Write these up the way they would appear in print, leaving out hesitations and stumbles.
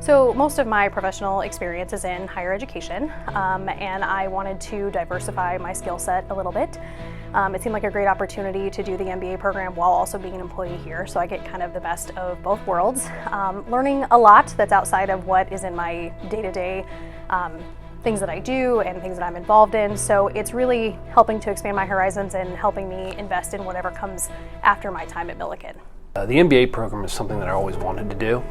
So most of my professional experience is in higher education, and I wanted to diversify my skill set a little bit. It seemed like a great opportunity to do the MBA program while also being an employee here, so I get kind of the best of both worlds, learning a lot that's outside of what is in my day-to-day things that I do and things that I'm involved in. So it's really helping to expand my horizons and helping me invest in whatever comes after my time at Millikin. The MBA program is something that I always wanted to do,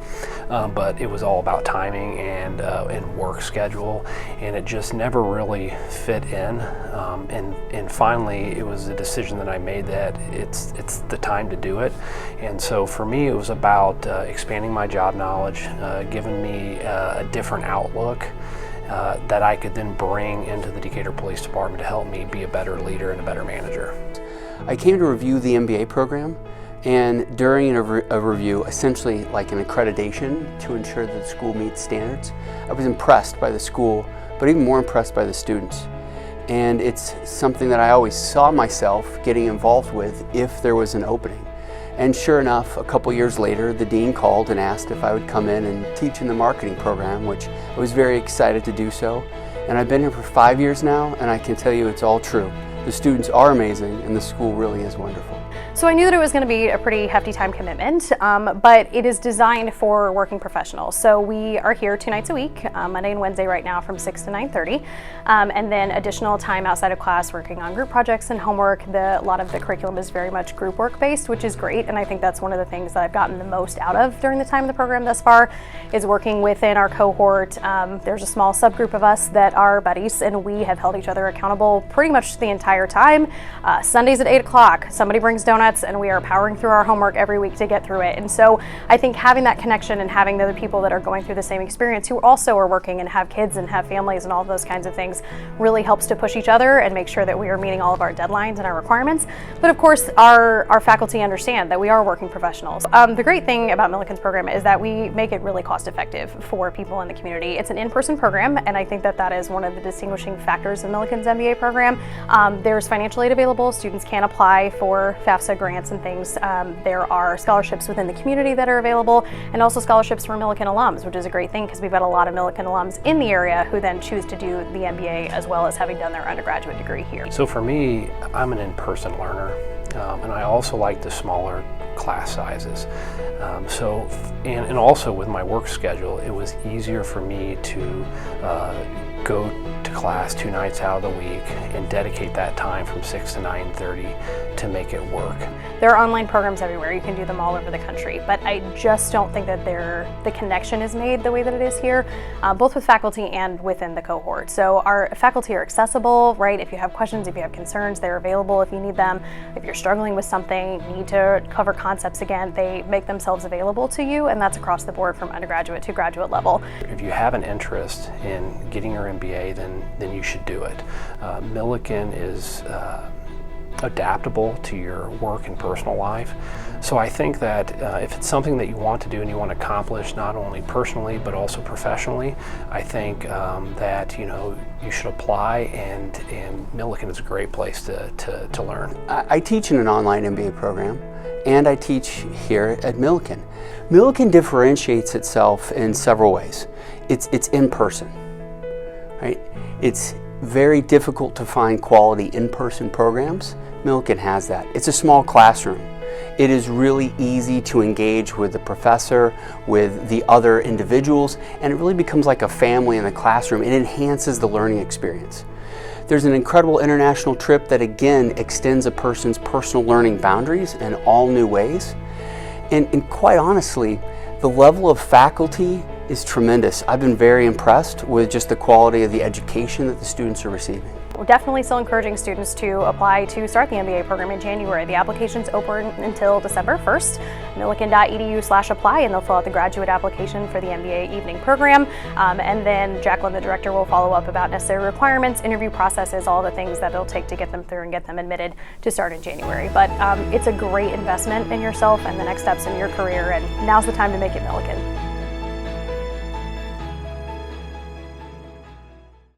but it was all about timing and work schedule, and it just never really fit in. And finally, it was a decision that I made that it's the time to do it. And so for me, it was about expanding my job knowledge, giving me a different outlook that I could then bring into the Decatur Police Department to help me be a better leader and a better manager. I came to review the MBA program, and during a review, essentially like an accreditation to ensure that the school meets standards, I was impressed by the school, but even more impressed by the students. And it's something that I always saw myself getting involved with if there was an opening. And sure enough, a couple years later, the dean called and asked if I would come in and teach in the marketing program, which I was very excited to do so. And I've been here for 5 years now, and I can tell you it's all true. The students are amazing, and the school really is wonderful. So I knew that it was going to be a pretty hefty time commitment, but it is designed for working professionals. So we are here 2 nights a week, Monday and Wednesday right now from 6 to 9:30, and then additional time outside of class working on group projects and homework. A lot of the curriculum is very much group work based, which is great, and I think that's one of the things that I've gotten the most out of during the time of the program thus far, is working within our cohort. There's a small subgroup of us that are buddies, and we have held each other accountable pretty much the entire time. Sundays at 8 o'clock, somebody brings donuts, and we are powering through our homework every week to get through it. And so I think having that connection and having the other people that are going through the same experience who also are working and have kids and have families and all those kinds of things really helps to push each other and make sure that we are meeting all of our deadlines and our requirements. But of course, our faculty understand that we are working professionals. The great thing about Millikin's program is that we make it really cost effective for people in the community. It's an in-person program, and I think that that is one of the distinguishing factors of Millikin's MBA program. There's financial aid available. Students can apply for FAFSA grants and things. There are scholarships within the community that are available, and also scholarships for Millikin alums, which is a great thing because we've got a lot of Millikin alums in the area who then choose to do the MBA as well as having done their undergraduate degree here. So for me, I'm an in-person learner, and I also like the smaller class sizes. And also with my work schedule, it was easier for me to go to class 2 nights out of the week and dedicate that time from 6 to 9:30 to make it work. There are online programs everywhere. You can do them all over the country, but I just don't think that the connection is made the way that it is here, both with faculty and within the cohort. So our faculty are accessible, right? If you have questions, if you have concerns, they're available if you need them. If you're struggling with something, need to cover concepts again, they make themselves available to you, and that's across the board from undergraduate to graduate level. If you have an interest in getting your MBA, then you should do it. Millikin is adaptable to your work and personal life. So I think that if it's something that you want to do and you want to accomplish not only personally but also professionally, I think that you should apply, and Millikin is a great place to learn. I teach in an online MBA program, and I teach here at Millikin. Millikin differentiates itself in several ways. It's in person, right? It's very difficult to find quality in-person programs. Millikin has that. It's a small classroom. It is really easy to engage with the professor, with the other individuals, and it really becomes like a family in the classroom. It enhances the learning experience. There's an incredible international trip that again extends a person's personal learning boundaries in all new ways. And quite honestly, the level of faculty is tremendous. I've been very impressed with just the quality of the education that the students are receiving. We're definitely still encouraging students to apply to start the MBA program in January. The application's open until December 1st. millikin.edu/apply, and they'll fill out the graduate application for the MBA evening program. And then Jacqueline, the director, will follow up about necessary requirements, interview processes, all the things that it'll take to get them through and get them admitted to start in January. But it's a great investment in yourself and the next steps in your career, and now's the time to make it Millikin.